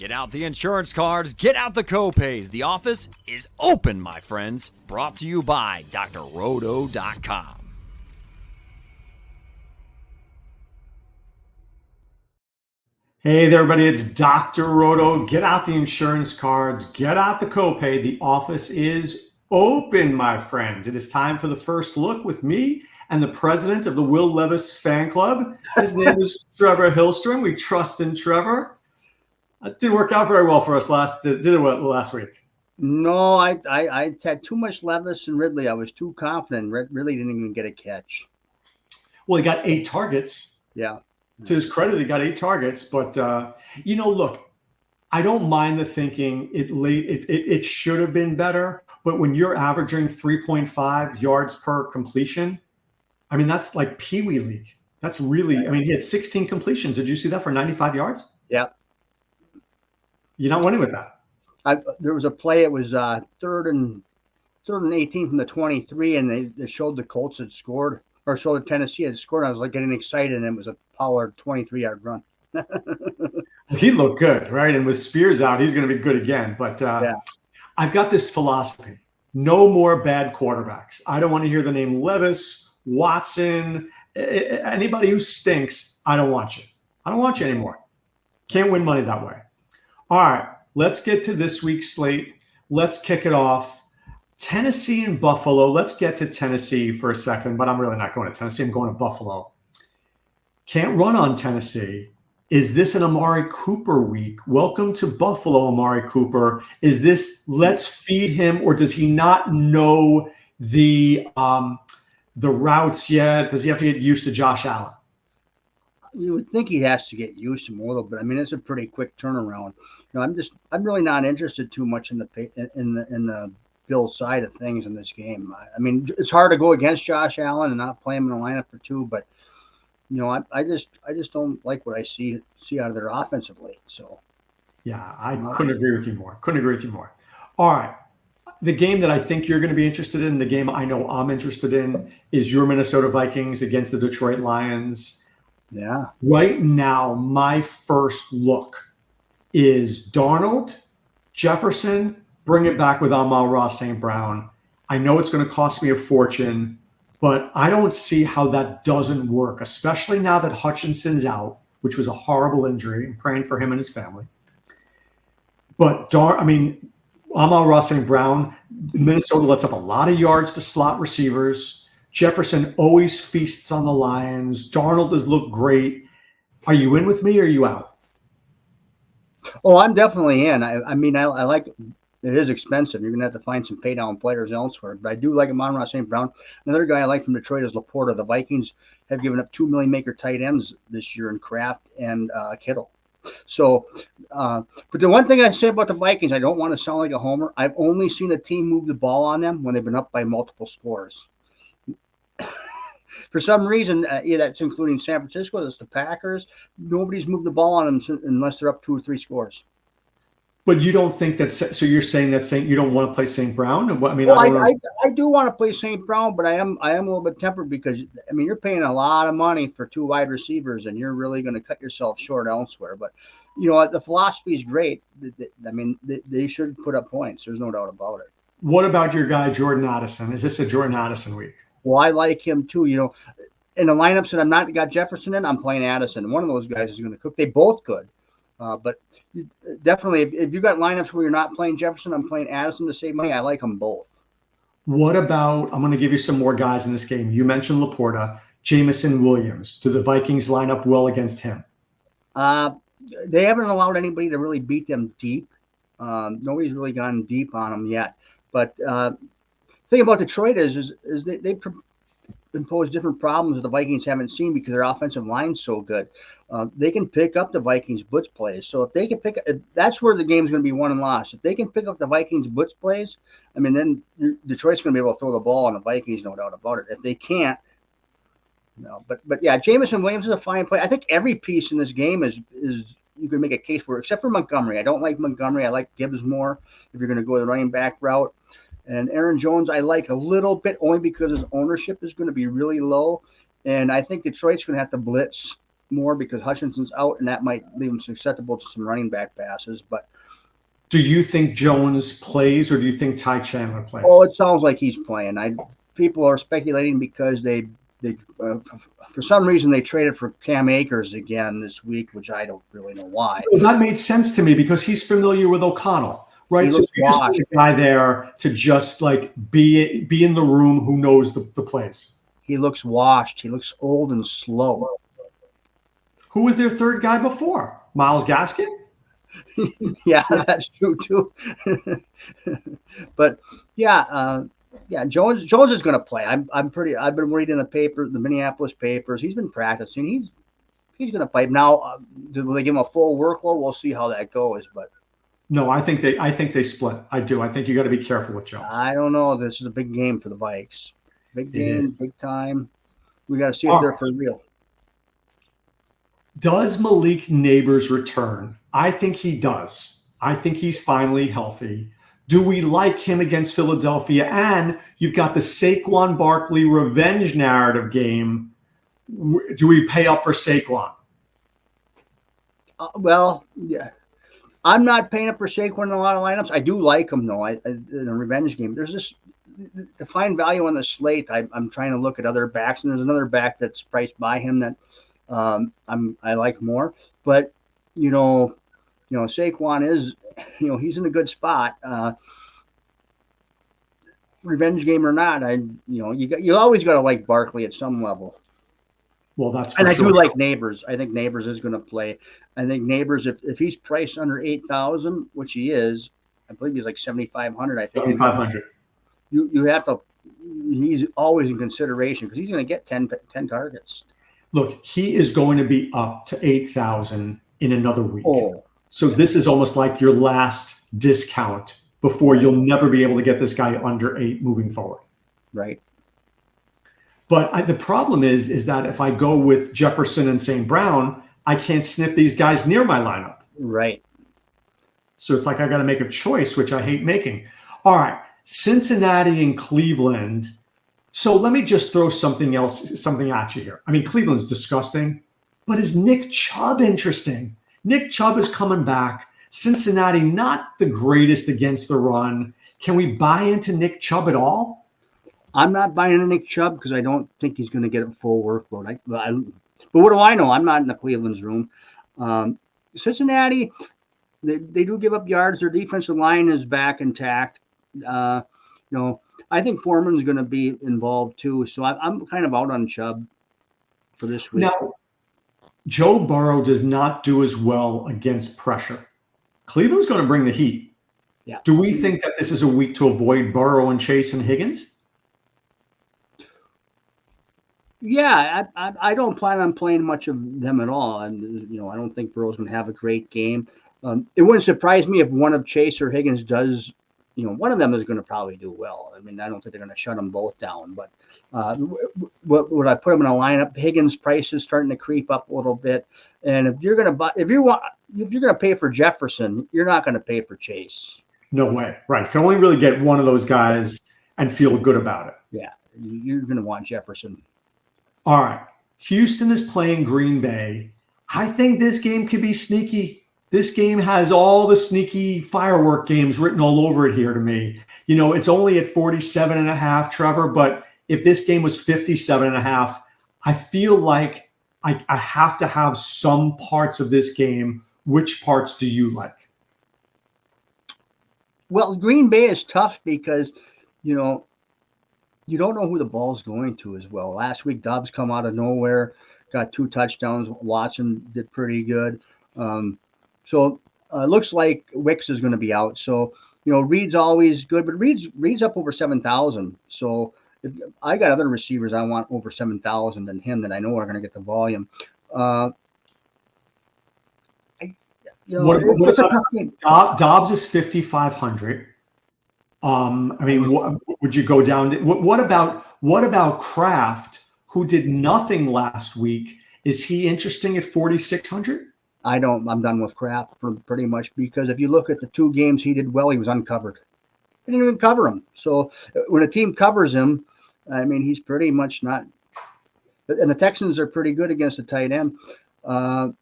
Get out the insurance cards, get out the copays. The office is open, my friends. Brought to you by drroto.com. Hey there, everybody. It's Dr. Roto. Get out the insurance cards, get out the copay. The office is open, my friends. It is time for the first look with me and the president of the Will Levis fan club. His name is Trevor Hillstrom. We trust in Trevor. It didn't work out very well for us last week. No, I had too much Levis and Ridley. I was too confident. Really didn't even get a catch. Well, he got 8 targets. Yeah. To his credit, he got 8 targets. But, look, I don't mind the thinking it should have been better. But when you're averaging 3.5 yards per completion, I mean, that's like Pee Wee League. That's really, I mean, he had 16 completions. Did you see that for 95 yards? Yeah. You're not winning with that. There was a play. It was third and 18 from the 23, and they showed the Colts had scored, or showed Tennessee had scored. I was like getting excited, and it was a Pollard 23-yard run. He looked good, right? And with Spears out, he's going to be good again. But I've got this philosophy: no more bad quarterbacks. I don't want to hear the name Levis, Watson, anybody who stinks. I don't want you. I don't want you anymore. Can't win money that way. All right, let's get to this week's slate. Let's kick it off. Tennessee and Buffalo. Let's get to Tennessee for a second, but I'm really not going to Tennessee. I'm going to Buffalo. Can't run on Tennessee. Is this an Amari Cooper week? Welcome to Buffalo, Amari Cooper. Is this let's feed him, or does he not know the routes yet? Does he have to get used to Josh Allen? You would think he has to get used to him a little bit. I mean, it's a pretty quick turnaround. I'm really not interested too much in the Bills side of things in this game. I mean, it's hard to go against Josh Allen and not play him in the lineup for 2, but I just don't like what I see out of their offensively. So, yeah, I couldn't agree with you more. All right. The game that I think you're going to be interested in, the game I know I'm interested in, is your Minnesota Vikings against the Detroit Lions. Yeah. Right now, my first look is Darnold, Jefferson, bring it back with Amon-Ra St. Brown. I know it's going to cost me a fortune, but I don't see how that doesn't work, especially now that Hutchinson's out, which was a horrible injury. I'm praying for him and his family. But Amon-Ra St. Brown, Minnesota lets up a lot of yards to slot receivers. Jefferson always feasts on the Lions. Darnold does look great. Are you in with me, or are you out? Oh, I'm definitely in. I like it. It is expensive. You're going to have to find some pay down players elsewhere. But I do like Amon-Ra St. Brown. Another guy I like from Detroit is Laporta. The Vikings have given up 2 million maker tight ends this year in Kraft and Kittle. So, but the one thing I say about the Vikings, I don't want to sound like a homer. I've only seen a team move the ball on them when they've been up by multiple scores. For some reason, that's including San Francisco, that's the Packers. Nobody's moved the ball on them unless they're up 2 or 3 scores. But you don't think that? So you're saying that you don't want to play St. Brown? I do want to play St. Brown, but I am a little bit tempered because you're paying a lot of money for 2 wide receivers, and you're really going to cut yourself short elsewhere. But the philosophy is great. They should put up points. There's no doubt about it. What about your guy Jordan Addison? Is this a Jordan Addison week? Well, I like him too. In the lineups that I'm not got Jefferson in, I'm playing Addison. One of those guys is going to cook. They both could. But definitely, if you got lineups where you're not playing Jefferson, I'm playing Addison to save money. I like them both. What about, I'm going to give you some more guys in this game. You mentioned Laporta, Jameson Williams. Do the Vikings line up well against him? They haven't allowed anybody to really beat them deep. Nobody's really gone deep on them yet. But the thing about Detroit is they impose different problems that the Vikings haven't seen because their offensive line's so good. They can pick up the Vikings blitz plays. So if they can that's where the game's going to be won and lost. If they can pick up the Vikings blitz plays, then Detroit's going to be able to throw the ball on the Vikings, no doubt about it. If they can't, But yeah, Jameson Williams is a fine play. I think every piece in this game is you can make a case for, except for Montgomery. I don't like Montgomery. I like Gibbs more if you're going to go the running back route. And Aaron Jones, I like a little bit only because his ownership is going to be really low. And I think Detroit's going to have to blitz more because Hutchinson's out, and that might leave him susceptible to some running back passes. But Do you think Jones plays, or do you think Ty Chandler plays? it sounds like he's playing. People are speculating because they for some reason they traded for Cam Akers again this week, which I don't really know why. Well, that made sense to me because he's familiar with O'Connell, right? He So looks you just need a guy there to just like be in the room who knows the plays. He looks washed. He looks old and slow. Who was their third guy before? Myles Gaskin? Yeah, that's true too. But yeah, Jones is going to play. I've been reading the Minneapolis papers. He's been practicing. He's going to play. Now, will they give him a full workload? We'll see how that goes. But no, I think they split. I do. I think you got to be careful with Jones. I don't know. This is a big game for the Vikes. Big game, big time. We got to see if they're for real. Does Malik Neighbors return? I think he does. I think he's finally healthy. Do we like him against Philadelphia? And you've got the Saquon Barkley revenge narrative game. Do we pay up for Saquon? Well, yeah. I'm not paying up for Saquon in a lot of lineups. I do like him, though, in a revenge game. There's this to find value on the slate. I'm trying to look at other backs, and there's another back that's priced by him that I like more. But, Saquon is, he's in a good spot. Revenge game or not, you always got to like Barkley at some level. Well, that's and I do like Neighbors. I think Neighbors is going to play. I think Neighbors, if he's priced under 8,000, which he is, I believe he's like 7,500. I think 7,500. You have to. He's always in consideration because he's going to get 10 targets. Look, he is going to be up to 8,000 in another week. Oh. So this is almost like your last discount before you'll never be able to get this guy under 8 moving forward. Right. But the problem is that if I go with Jefferson and St. Brown, I can't sniff these guys near my lineup. Right. So it's like I got to make a choice, which I hate making. All right, Cincinnati and Cleveland. So let me just throw something at you here. I mean, Cleveland's disgusting, but is Nick Chubb interesting? Nick Chubb is coming back. Cincinnati, not the greatest against the run. Can we buy into Nick Chubb at all? I'm not buying into Nick Chubb because I don't think he's going to get a full workload. But what do I know? I'm not in the Cleveland's room. Cincinnati, they do give up yards. Their defensive line is back intact. I think Foreman's going to be involved too. So I'm kind of out on Chubb for this week. Now, Joe Burrow does not do as well against pressure. Cleveland's going to bring the heat. Yeah. Do we think that this is a week to avoid Burrow and Chase and Higgins? Yeah, I don't plan on playing much of them at all. And, I don't think Burrow's going to have a great game. It wouldn't surprise me if one of Chase or Higgins does, one of them is going to probably do well. I mean, I don't think they're going to shut them both down. But would I put them in a lineup? Higgins' price is starting to creep up a little bit. And if you're going to pay for Jefferson, you're not going to pay for Chase. No way. Right. You can only really get one of those guys and feel good about it. Yeah, you're going to want Jefferson. All right. Houston is playing Green Bay. I think this game could be sneaky. This game has all the sneaky firework games written all over it here to me. It's only at 47.5, Trevor, but if this game was 57.5, I feel like I have to have some parts of this game. Which parts do you like? Well, Green Bay is tough because, you don't know who the ball's going to as well. Last week, Dobbs come out of nowhere, got 2 touchdowns. Watson did pretty good. So it looks like Wicks is going to be out. So, Reed's always good, but Reed's up over 7,000. So if I got other receivers I want over 7,000 than him that I know are going to get the volume. What about Dobbs is 5,500. Would you go down? What about Kraft, who did nothing last week? Is he interesting at 4,600? I'm done with Kraft for pretty much because if you look at the 2 games he did well, he was uncovered. He didn't even cover him. So when a team covers him, he's pretty much not. And the Texans are pretty good against the tight end. Watson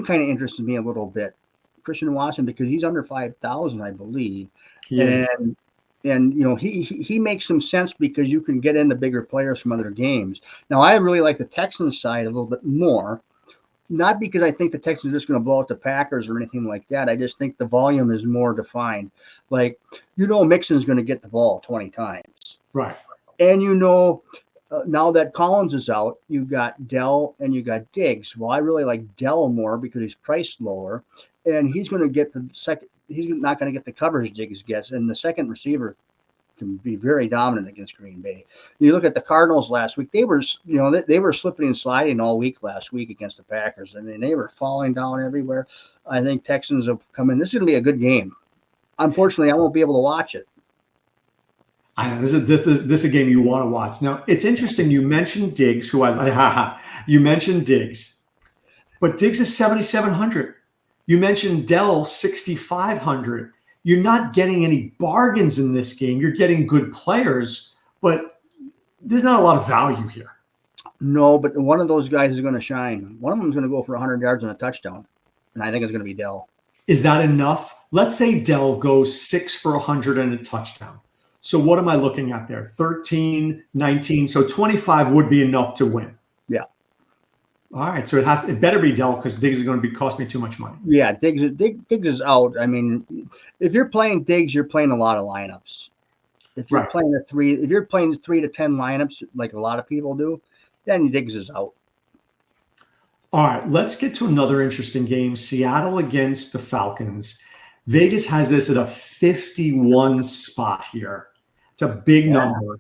kind of interested me a little bit, Christian Watson, because he's under 5,000, I believe, He is. and he makes some sense because you can get in the bigger players from other games. Now, I really like the Texans side a little bit more, not because I think the Texans are just going to blow out the Packers or anything like that. I just think the volume is more defined. Like, Mixon's going to get the ball 20 times. Right. And now that Collins is out, you've got Dell and you got Diggs. Well, I really like Dell more because he's priced lower, and he's going to get the second. He's not going to get the coverage Diggs gets, and the second receiver can be very dominant against Green Bay. You look at the Cardinals last week; they were slipping and sliding all week last week against the Packers. I mean, they were falling down everywhere. I think Texans have come in. This is going to be a good game. Unfortunately, I won't be able to watch it. I know this is a game you want to watch. Now, it's interesting. You mentioned Diggs, you mentioned Diggs, but Diggs is 7,700. You mentioned Dell 6,500. You're not getting any bargains in this game. You're getting good players, but there's not a lot of value here. No, but one of those guys is going to shine. One of them is going to go for 100 yards and a touchdown, and I think it's going to be Dell. Is that enough? Let's say Dell goes 6 for 100 and a touchdown. So what am I looking at there? 13, 19. So 25 would be enough to win. Yeah. All right. So it better be Dell because Diggs is going to cost me too much money. Yeah, Diggs is out. I mean, if you're playing Diggs, you're playing a lot of lineups. If you're playing 3 to 10 lineups like a lot of people do, then Diggs is out. All right. Let's get to another interesting game. Seattle against the Falcons. Vegas has this at a 51 spot here. It's a big number.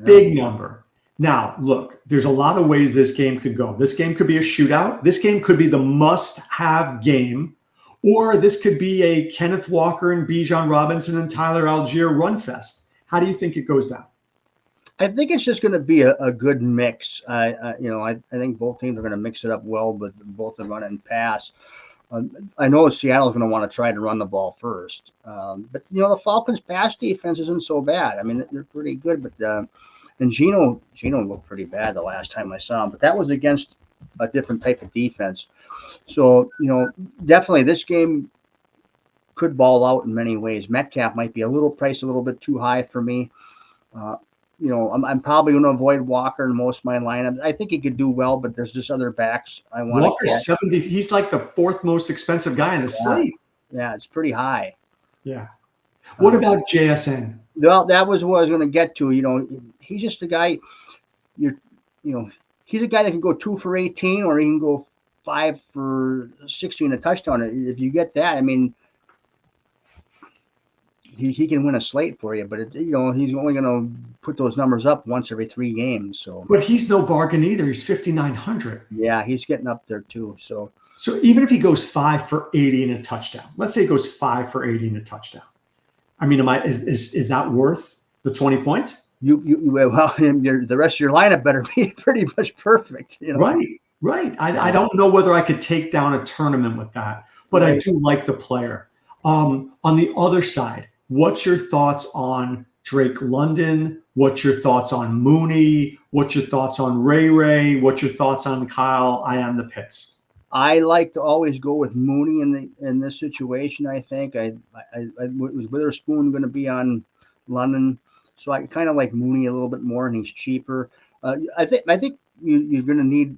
Big number. Now, look, there's a lot of ways this game could go. This game could be a shootout. This game could be the must-have game. Or this could be a Kenneth Walker and Bijan Robinson and Tyler Algier run fest. How do you think it goes down? I think it's just going to be a good mix. I think both teams are going to mix it up well with both the run and pass. I know Seattle's going to want to try to run the ball first. But, the Falcons' pass defense isn't so bad. I mean, they're pretty good. But and Geno looked pretty bad the last time I saw him. But that was against a different type of defense. So, definitely this game could ball out in many ways. Metcalf might be priced a little bit too high for me. I'm probably going to avoid Walker in most of my lineups. I think he could do well, but there's just other backs I want. Walker's 70. He's like the 4th most expensive guy in the slate. Yeah, it's pretty high. Yeah. What about JSN? Well, that was what I was going to get to. He's just a guy. He's a guy that can go 2 for 18, or he can go 5 for 16 a touchdown. If you get that, I mean, he can win a slate for you, but he's only going to put those numbers up once every 3 games. So, but he's no bargain either. He's 5,900. Yeah, he's getting up there too. So even if he goes 5 for 80 and a touchdown, let's say he goes 5 for 80 and a touchdown. I mean, is that worth the 20 points? The rest of your lineup better be pretty much perfect. Right. I don't know whether I could take down a tournament with that, but I do like the player. On the other side, what's your thoughts on Drake London? What's your thoughts on Mooney? What's your thoughts on Ray? What's your thoughts on Kyle? I am the Pitts. I like to always go with Mooney in this situation. I think was Witherspoon going to be on London, so I kind of like Mooney a little bit more, and he's cheaper. I think you're going to need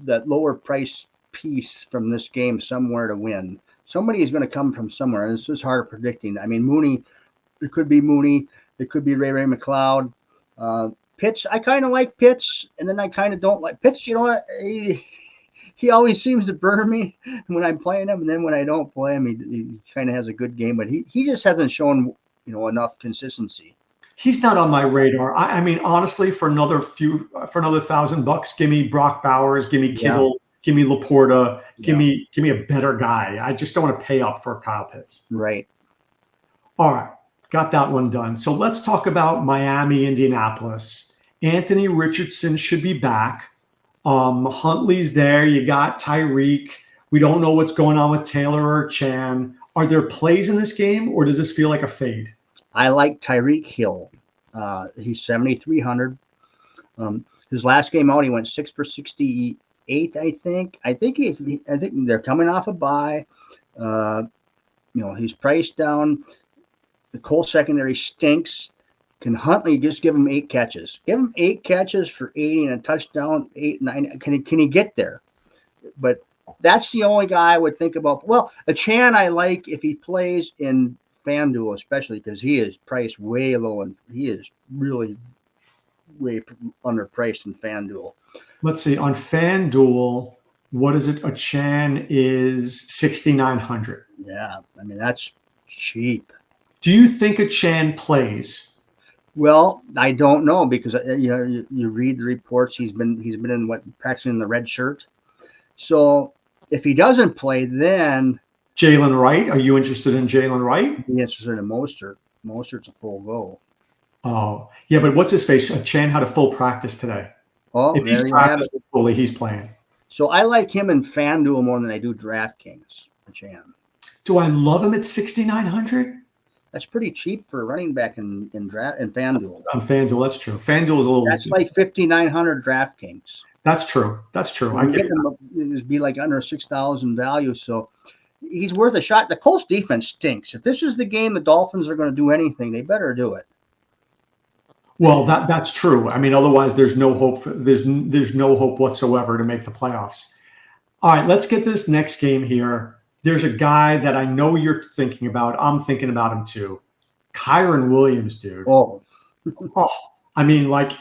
that lower price piece from this game somewhere to win. Somebody is going to come from somewhere, and it's just hard predicting. I mean, Mooney, it could be Mooney, it could be Ray McLeod. Pitts, I kind of like Pitts, and then I kind of don't like Pitts. You know what? He always seems to burn me when I'm playing him, and then when I don't play him, he kind of has a good game, but he just hasn't shown enough consistency. He's not on my radar. I mean, honestly, for another $1,000, give me Brock Bowers, give me Kittle, give me Laporta, give me a better guy. I just don't want to pay up for Kyle Pitts. Right. All right, got that one done. So let's talk about Miami, Indianapolis. Anthony Richardson should be back. Huntley's there. You got Tyreek. We don't know what's going on with Taylor or Chan. Are there plays in this game, or does this feel like a fade? I like Tyreek Hill. He's 7,300. His last game out, he went 6 for 60 8, I think. I think they're coming off a bye. He's priced down. The Colts secondary stinks. Can Huntley just give him 8 catches? Give him 8 catches for 80 and a touchdown, 8, 9. Can he get there? But that's the only guy I would think about. Well, a Chan I like if he plays in FanDuel, especially because he is priced way low and he is really way underpriced in FanDuel. Let's see. On FanDuel, what is it? A Chan is 6,900. Yeah, I mean that's cheap. Do you think a Chan plays? Well, I don't know because you read the reports. He's been in practicing in the red shirt. So if he doesn't play, then Jalen Wright. Are you interested in Jalen Wright? I'm interested in Mostert. Mostert's a full go. Oh, yeah, but what's his face? Chan had a full practice today. Oh, if he's practicing fully, he's playing. So I like him in FanDuel more than I do DraftKings. Chan. Do I love him at 6,900? That's pretty cheap for a running back in FanDuel. On FanDuel, that's true. FanDuel is a little. That's like 5,900 DraftKings. That's true. That's true. I get him. It'd be like under 6,000 value, so he's worth a shot. The Colts defense stinks. If this is the game the Dolphins are going to do anything, they better do it. Well, that's true. I mean, otherwise, there's no hope. There's no hope whatsoever to make the playoffs. All right, let's get this next game here. There's a guy that I know you're thinking about. I'm thinking about him too. Kyren Williams, dude. Oh, I mean, like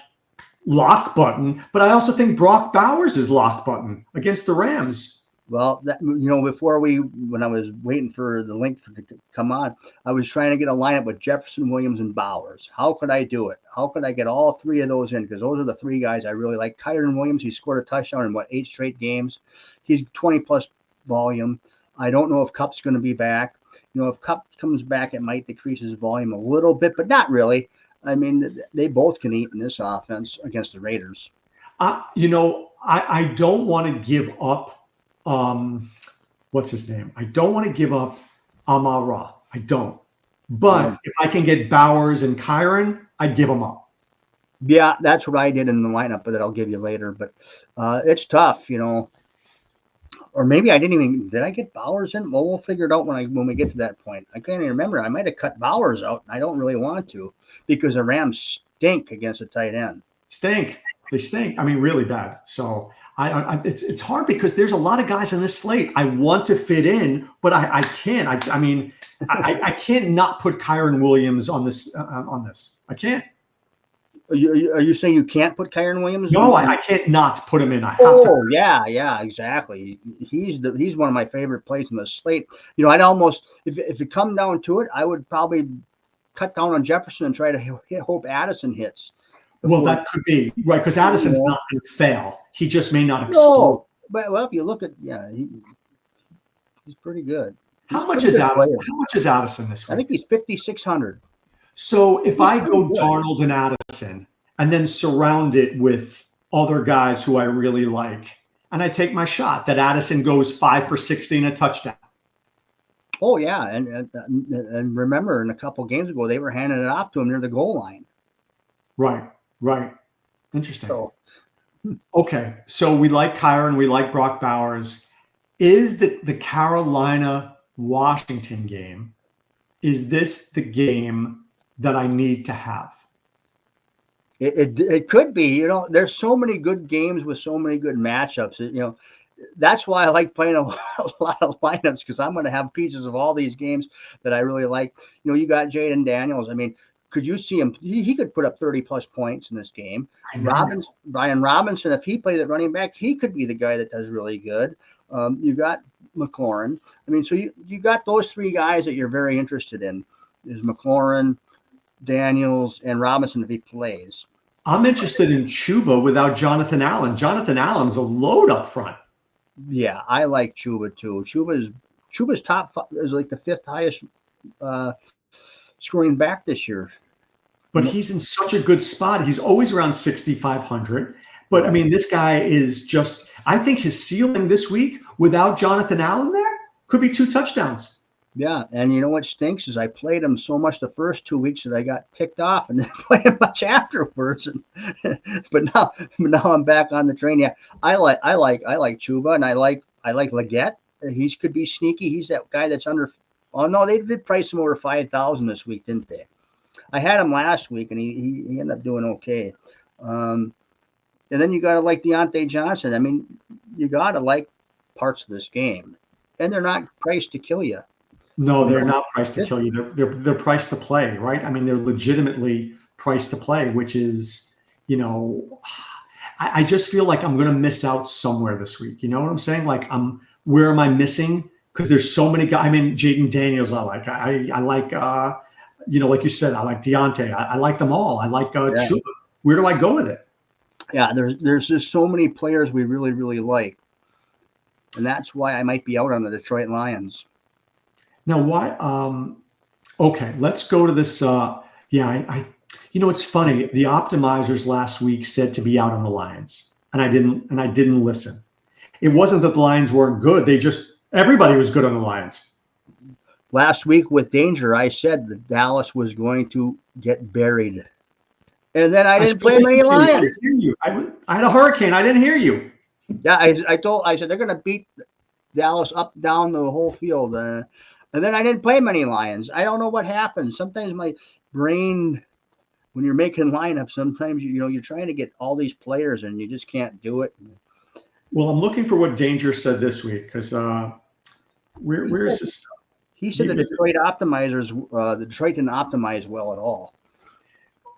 lock button. But I also think Brock Bowers is lock button against the Rams. Well, when I was waiting for the link to come on, I was trying to get a lineup with Jefferson, Williams, and Bowers. How could I do it? How could I get all 3 of those in? Because those are the 3 guys I really like. Kyren Williams, he scored a touchdown in 8 straight games. He's 20+ volume. I don't know if Kupp's going to be back. If Kupp comes back, it might decrease his volume a little bit, but not really. I mean, they both can eat in this offense against the Raiders. I don't want to give up. What's his name? I don't want to give up Amon-Ra. I don't. But if I can get Bowers and Kyren, I'd give them up. Yeah, that's what I did in the lineup, but that I'll give you later. But it's tough, Or maybe I did I get Bowers in? Well, we'll figure it out when we get to that point. I can't even remember. I might have cut Bowers out. I don't really want to because the Rams stink against a tight end. They stink. I mean, really bad. So it's hard because there's a lot of guys on this slate I want to fit in, but I can't. I can't not put Kyren Williams on this. I can't. Are you saying you can't put Kyren Williams? No, I can't not put him in. I have to. Oh, yeah, exactly. He's one of my favorite plays in the slate. I'd almost if it come down to it, I would probably cut down on Jefferson and try to hope Addison hits. Well, that could be right because Addison's not going to fail. He just may not explode. But if you look at he's pretty good. How much is Addison? How much is Addison this week? I think he's 5,600. So if I go Darnold and Addison and then surround it with other guys who I really like, and I take my shot that Addison goes 5 for 60 and a touchdown. Oh yeah, and remember, in a couple games ago, they were handing it off to him near the goal line. Right. Interesting. Okay, so we like Kyren, we like Brock Bowers. Is the Carolina-Washington game? Is this the game that I need to have? It could be. There's so many good games with so many good matchups. That's why I like playing a lot of lineups because I'm going to have pieces of all these games that I really like. You got Jaden Daniels. I mean, could you see him? He could put up 30+ points in this game. Brian Robinson, if he plays at running back, he could be the guy that does really good. You got McLaurin. I mean, so you got those 3 guys that you're very interested in. Is McLaurin, Daniels, and Robinson if he plays. I'm interested in Chuba without Jonathan Allen. Jonathan Allen's a load up front. Yeah, I like Chuba too. Chuba's top 5 is like the 5th highest scoring back this year. But he's in such a good spot. He's always around 6,500. But I mean, this guy is just, I think his ceiling this week without Jonathan Allen there could be 2 touchdowns. Yeah, and you know what stinks is I played him so much the first 2 weeks that I got ticked off and didn't play him much afterwards. And, but now I'm back on the train. Yeah, I like Chuba, and I like Leggett. He could be sneaky. He's that guy that's under. Oh no, they did price him over 5,000 this week, didn't they? I had him last week, and he ended up doing okay. And then you got to like Deontay Johnson. I mean, you got to like parts of this game, and they're not priced to kill you. No, they're not priced to kill you. They're priced to play, right? I mean, they're legitimately priced to play, which is, I just feel like I'm going to miss out somewhere this week. You know what I'm saying? Like, where am I missing? Because there's so many guys. I mean, Jaden Daniels, I like. I like, like you said, I like Deontay. I like them all. I like Chuba. Where do I go with it? Yeah, there's just so many players we really, really like. And that's why I might be out on the Detroit Lions. Now, why? Okay, let's go to this. It's funny. The optimizers last week said to be out on the Lions, and I didn't listen. It wasn't that the Lions weren't good. Everybody was good on the Lions. Last week with Danger, I said that Dallas was going to get buried. And then I didn't play many Lions. I didn't hear you. I had a hurricane. I didn't hear you. Yeah, I said they're going to beat Dallas up, down the whole field. And then I didn't play many Lions. I don't know what happened. Sometimes my brain, when you're making lineups, sometimes you're trying to get all these players and you just can't do it. Well, I'm looking for what Danger said this week because where is this stuff? He said the Detroit optimizers, the Detroit didn't optimize well at all.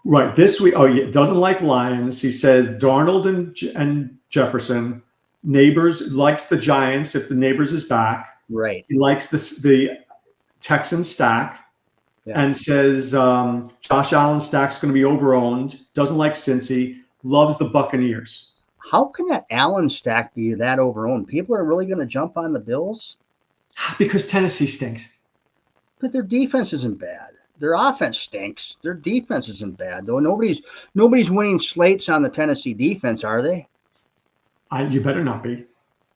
Right. This week, doesn't like Lions. He says Darnold and Jefferson. Neighbors likes the Giants if the Neighbors is back. Right. He likes the Texans stack and says Josh Allen stack's going to be overowned. Doesn't like Cincy. Loves the Buccaneers. How can that Allen stack be that overowned? People are really going to jump on the Bills? Because Tennessee stinks. But their defense isn't bad. Their offense stinks. Their defense isn't bad, though. Nobody's winning slates on the Tennessee defense, are they? You better not be.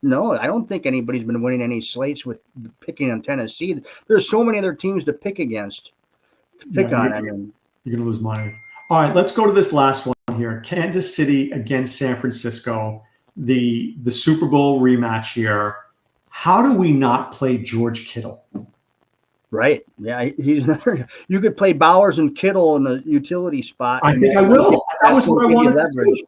No, I don't think anybody's been winning any slates with picking on Tennessee. There's so many other teams to pick against. You're going to lose money. All right, let's go to this last one here. Kansas City against San Francisco, the Super Bowl rematch here. How do we not play George Kittle? Right. Yeah, he's another. You could play Bowers and Kittle in the utility spot. I think I will. That was what I wanted to do.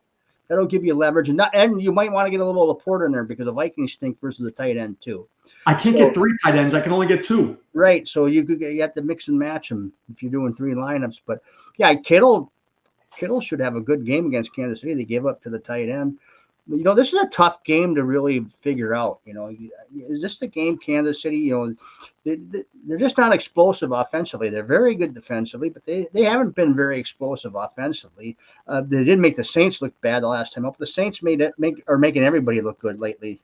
That'll give you leverage, and you might want to get a little Laporta in there because the Vikings stink versus the tight end too. I can't get 3 tight ends. I can only get 2. Right. So you have to mix and match them if you're doing 3 lineups. But yeah, Kittle should have a good game against Kansas City. They gave up to the tight end. This is a tough game to really figure out. Is this the game Kansas City? They're just not explosive offensively. They're very good defensively, but they haven't been very explosive offensively. They did make the Saints look bad the last time up. The Saints are making everybody look good lately.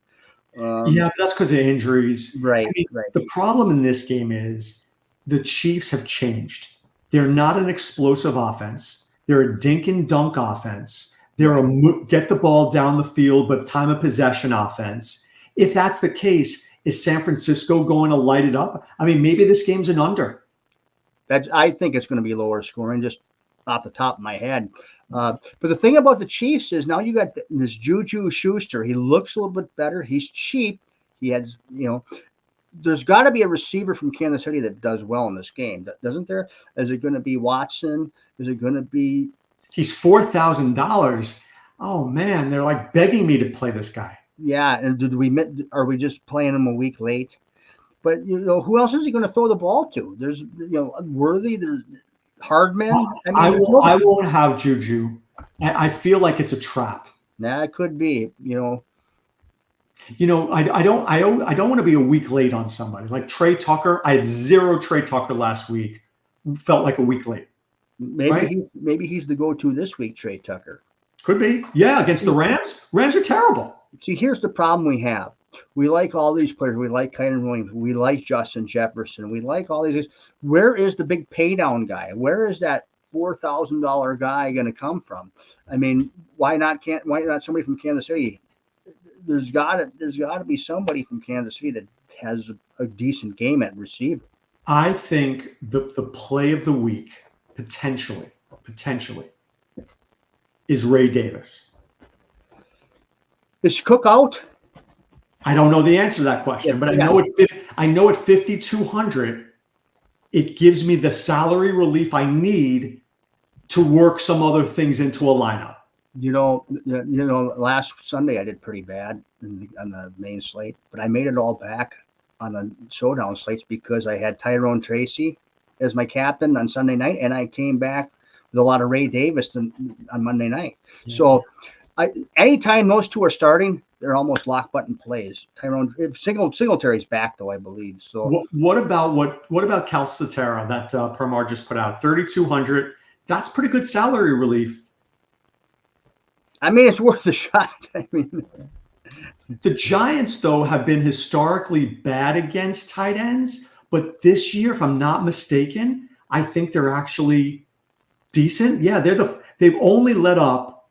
But that's because of injuries. Right, right. The problem in this game is the Chiefs have changed. They're not an explosive offense. They're a dink and dunk offense. They're a get the ball down the field, but time of possession offense. If that's the case, is San Francisco going to light it up? I mean, maybe this game's an under. I think it's going to be lower scoring, just off the top of my head. But the thing about the Chiefs is now you got this Juju Schuster. He looks a little bit better. He's cheap. He has, there's got to be a receiver from Kansas City that does well in this game, doesn't there? Is it going to be Watson? Is it going to be? He's $4,000. Oh man, they're like begging me to play this guy. Yeah, and are we just playing him a week late? But who else is he going to throw the ball to? There's Worthy. There's Hardman. I won't have Juju. I feel like it's a trap. Nah, it could be. I don't want to be a week late on somebody like Trey Tucker. I had 0 Trey Tucker last week. Felt like a week late. Maybe he's the go-to this week, Trey Tucker. Could be. Yeah, against the Rams. Rams are terrible. See, here's the problem we have. We like all these players. We like Kyren Williams. We like Justin Jefferson. We like all these. Where is the big pay down guy? Where is that $4,000 guy going to come from? I mean, why not somebody from Kansas City? There's got to be somebody from Kansas City that has a decent game at receiver. I think the play of the week potentially is Ray Davis. Is Cook out? I don't know the answer to that question, but I know at 5,200, it gives me the salary relief I need to work some other things into a lineup. Last Sunday I did pretty bad on the main slate, but I made it all back on the showdown slates because I had Tyrone Tracy as my captain on Sunday night, and I came back with a lot of Ray Davis on Monday night. Yeah. So anytime those two are starting, they're almost lock button plays. Tyrone Singletary's back though, I believe. So what about Calcaterra that Permar just put out? 3,200. That's pretty good salary relief. I mean, it's worth a shot. I mean, the Giants though have been historically bad against tight ends, but this year, if I'm not mistaken, I think they're actually decent. Yeah, they've only let up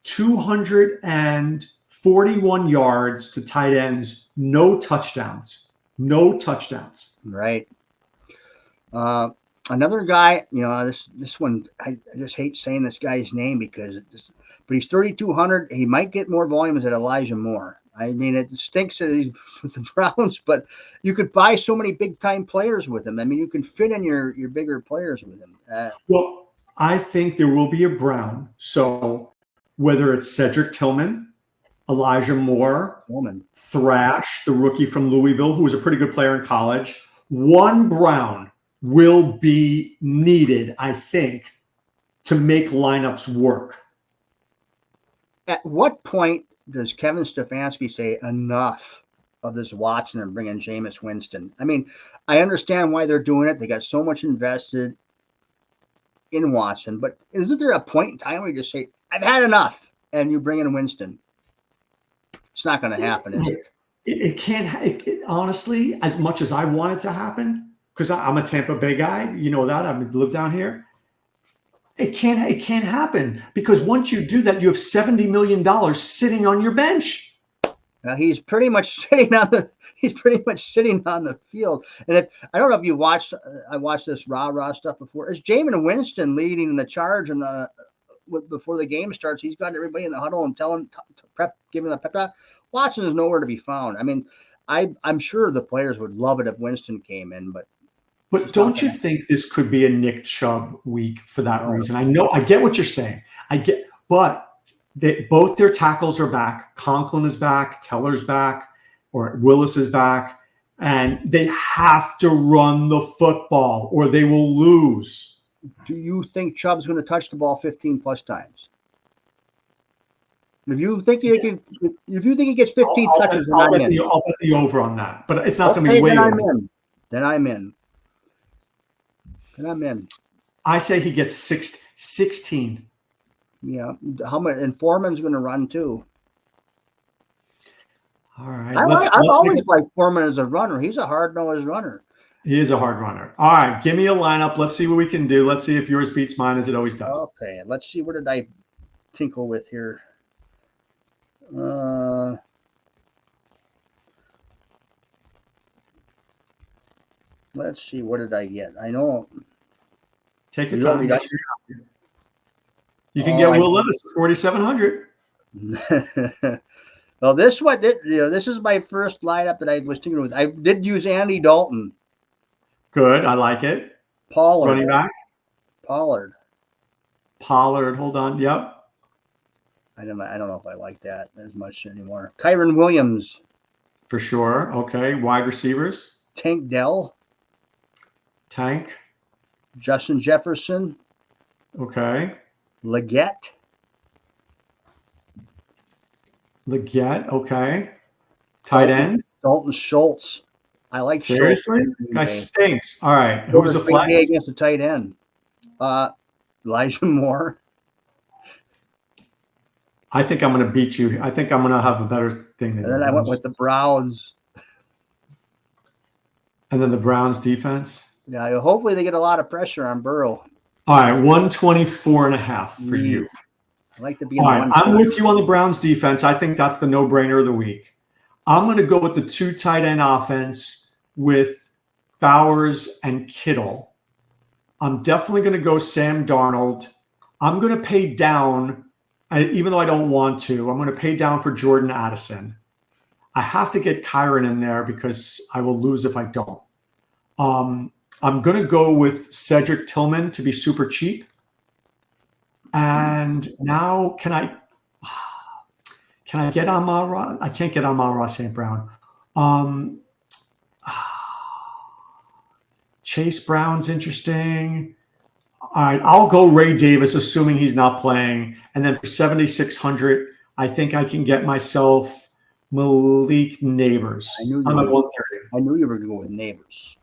241 yards to tight ends, no touchdowns. Right. Another guy, this one, I just hate saying this guy's name but he's 3,200. He might get more volumes than Elijah Moore. I mean, it stinks that he's with the Browns, but you could buy so many big time players with him. I mean, you can fit in your bigger players with him. Well, I think there will be a Brown. So whether it's Cedric Tillman, Elijah Moore, Thrash, the rookie from Louisville, who was a pretty good player in college, one Brown will be needed, I think, to make lineups work. At what point does Kevin Stefanski say enough of this Watson and bring in Jameis Winston? I mean, I understand why they're doing it. They got so much invested in Watson, but isn't there a point in time where you just say, I've had enough, and you bring in Winston? It's not going to happen, is it? It can't. Honestly, as much as I want it to happen, because I'm a Tampa Bay guy, you know that. I've lived down here. It can't happen because once you do that, you have $70 million sitting on your bench. He's pretty much sitting on the field. And I don't know if you watched. I watched this rah stuff before. Is Jameis Winston leading the charge before the game starts? He's got everybody in the huddle and giving the pep talk. Watson is nowhere to be found. I mean, I'm sure the players would love it if Winston came in, but don't you think this could be a Nick Chubb week for that reason? I get what you're saying. But both their tackles are back. Conklin is back. Teller's back, or Willis is back, and they have to run the football or they will lose. Do you think Chubb's going to touch the ball 15 plus times? If you think he gets 15 touches, I'll bet the over on that, but it's not going to be way over. Then I'm in. I say he gets 16. Yeah. How much? And Foreman's going to run too. All right. I've always liked Foreman as a runner. He's a hard-nosed runner. He is a hard runner. All right. Give me a lineup. Let's see what we can do. Let's see if yours beats mine as it always does. Okay. Let's see. What did I tinkle with here? Let's see. What did I get? I know. Take your time. You can get Will Levis for 4,700. Well, this is my first lineup that I was thinking with. I did use Andy Dalton. Good, I like it. Pollard, running back. Pollard. Hold on. Yep. I don't know if I like that as much anymore. Kyron Williams. For sure. Okay. Wide receivers. Tank Dell. Tank. Justin Jefferson. Okay. Leggett. Okay. Tight end. Dalton Schultz. I like Seriously? Schultz. Guy stinks. All right. Who's the flag? Against the tight end? Elijah Moore. I think I'm going to beat you. I think I'm going to have a better thing than you. And then I went with the Browns. And then the Browns defense. Yeah, hopefully they get a lot of pressure on Burrow. All right, 124.5 for you. I like to be. All right, I'm with you on the Browns defense. I think that's the no-brainer of the week. I'm going to go with the two tight end offense with Bowers, and Kittle. I'm definitely going to go Sam Darnold. I'm going to pay down, even though I don't want to. I'm going to pay down for Jordan Addison. I have to get Kyron in there because I will lose if I don't. I'm going to go with Cedric Tillman to be super cheap. And now can I get Amon-Ra? I can't get Amon-Ra St. Brown. Chase Brown's interesting. All right, I'll go Ray Davis, assuming he's not playing. And then for 7,600, I think I can get myself Malik Neighbors. I'm at 130. I knew you were going to go with Neighbors.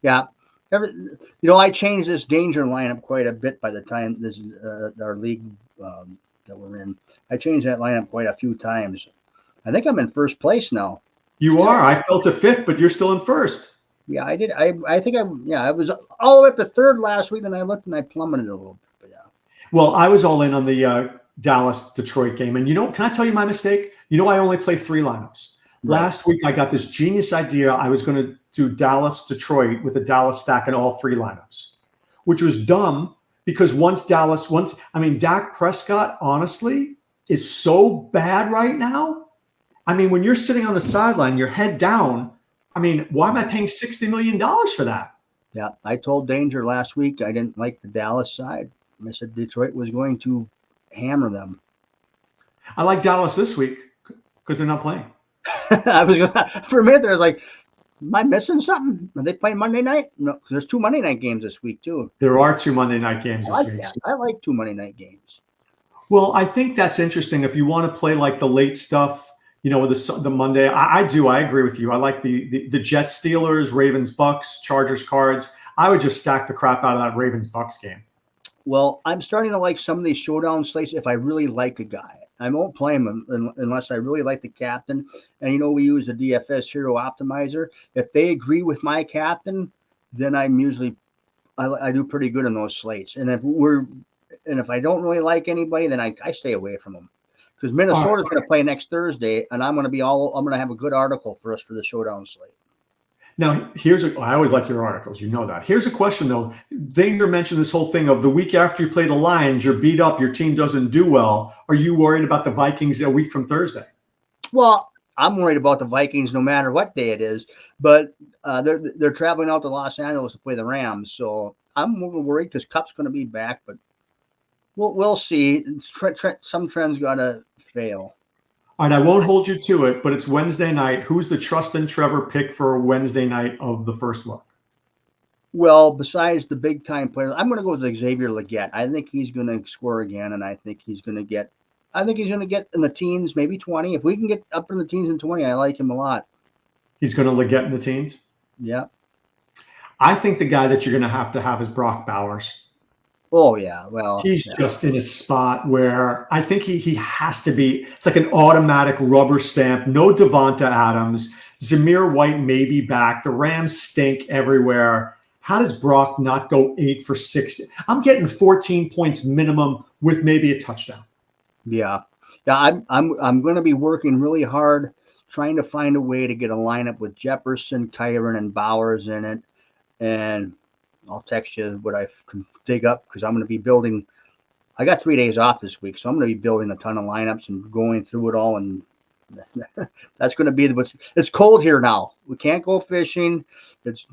Yeah. I changed this danger lineup quite a bit by the time this our league that we're in. I changed that lineup quite a few times. I think I'm in first place now. You are. I fell to fifth, but you're still in first. Yeah, I did. I think I was all the way up to third last week, and I looked and I plummeted a little bit. But yeah. Well, I was all in on the Dallas-Detroit game. And can I tell you my mistake? I only play 3 lineups. Right. Last week, I got this genius idea. I was going to do Dallas-Detroit with a Dallas stack in all 3 lineups, which was dumb because Dak Prescott, honestly, is so bad right now. I mean, when you're sitting on the sideline, your head down, why am I paying $60 million for that? Yeah, I told Danger last week I didn't like the Dallas side. I said Detroit was going to hammer them. I like Dallas this week because they're not playing. For a minute there, I was like, am I missing something? Are they playing Monday night? No, because there's 2 Monday night games this week, too. There are 2 Monday night games this week. I like 2 Monday night games. Well, I think that's interesting. If you want to play like the late stuff, with the Monday, I do. I agree with you. I like the Jets, Steelers, Ravens, Bucks, Chargers, Cards. I would just stack the crap out of that Ravens Bucks game. Well, I'm starting to like some of these showdown slates if I really like a guy. I won't play him unless I really like the captain. And, we use the DFS Hero Optimizer. If they agree with my captain, then I'm usually I do pretty good in those slates. And if I don't really like anybody, then I stay away from them. Because Minnesota's going to play next Thursday, and I'm going to have a good article for us for the showdown slate. Now, I always like your articles. You know that. Here's a question, though. Danger mentioned this whole thing of the week after you play the Lions, you're beat up, your team doesn't do well. Are you worried about the Vikings a week from Thursday? Well, I'm worried about the Vikings no matter what day it is, but they're traveling out to Los Angeles to play the Rams, so I'm more worried because Kupp's going to be back, but we'll see. Some trends got to fail. All right, I won't hold you to it, but it's Wednesday night. Who's the Trust and Trevor pick for Wednesday night of the first look? Well, besides the big-time players, I'm going to go with Xavier Legette. I think he's going to score again, and I think he's going to get in the teens, maybe 20. If we can get up in the teens and 20, I like him a lot. He's going to Legette in the teens? Yeah. I think the guy that you're going to have is Brock Bowers. Oh, yeah. Well, he's just in a spot where I think he has to be. It's like an automatic rubber stamp. No Devonta Adams. Zamir White may be back. The Rams stink everywhere. How does Brock not go 8 for 60? I'm getting 14 points minimum with maybe a touchdown. Yeah. I'm going to be working really hard trying to find a way to get a lineup with Jefferson, Kyron, and Bowers in it. And I'll text you what I can dig up because I'm going to be building. I got 3 days off this week, so I'm going to be building a ton of lineups and going through it all. And that's going to be it's cold here now. We can't go fishing. It's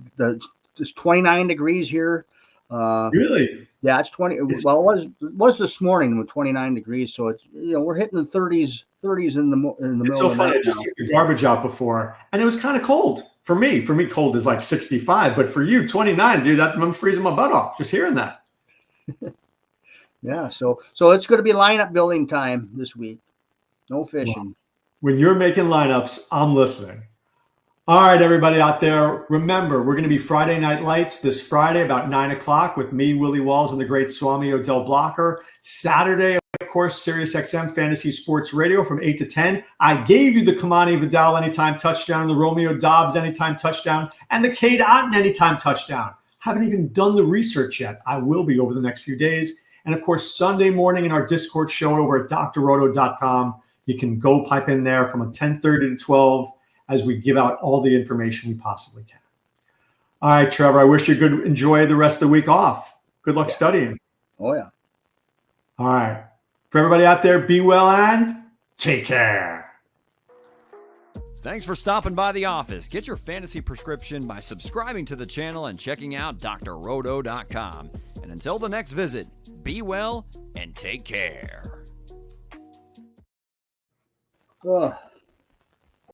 29 degrees here. Really? Yeah, it's 20. Well, it was this morning with 29 degrees. So it's we're hitting the 30s in the middle. It's so of funny. I just took the garbage out before, and it was kind of cold. For me, cold is like 65, but for you, 29, dude, I'm freezing my butt off just hearing that. Yeah, so it's going to be lineup building time this week. No fishing. Well, when you're making lineups, I'm listening. All right, everybody out there, remember, we're going to be Friday Night Lights this Friday about 9 o'clock with me, Willie Walls, and the great Swami Odell Blocker. Saturday, of course, Sirius XM Fantasy Sports Radio from 8 to 10. I gave you the Kamani Vidal anytime touchdown, the Romeo Dobbs anytime touchdown, and the Cade Otton anytime touchdown. Haven't even done the research yet. I will be over the next few days. And, of course, Sunday morning in our Discord show over at drroto.com. You can go pipe in there from 10:30 to 12. as we give out all the information we possibly can. All right, Trevor, I wish you could enjoy the rest of the week off. Good luck studying. Oh, yeah. All right. For everybody out there, be well and take care. Thanks for stopping by the office. Get your fantasy prescription by subscribing to the channel and checking out drroto.com. And until the next visit, be well and take care. Ugh.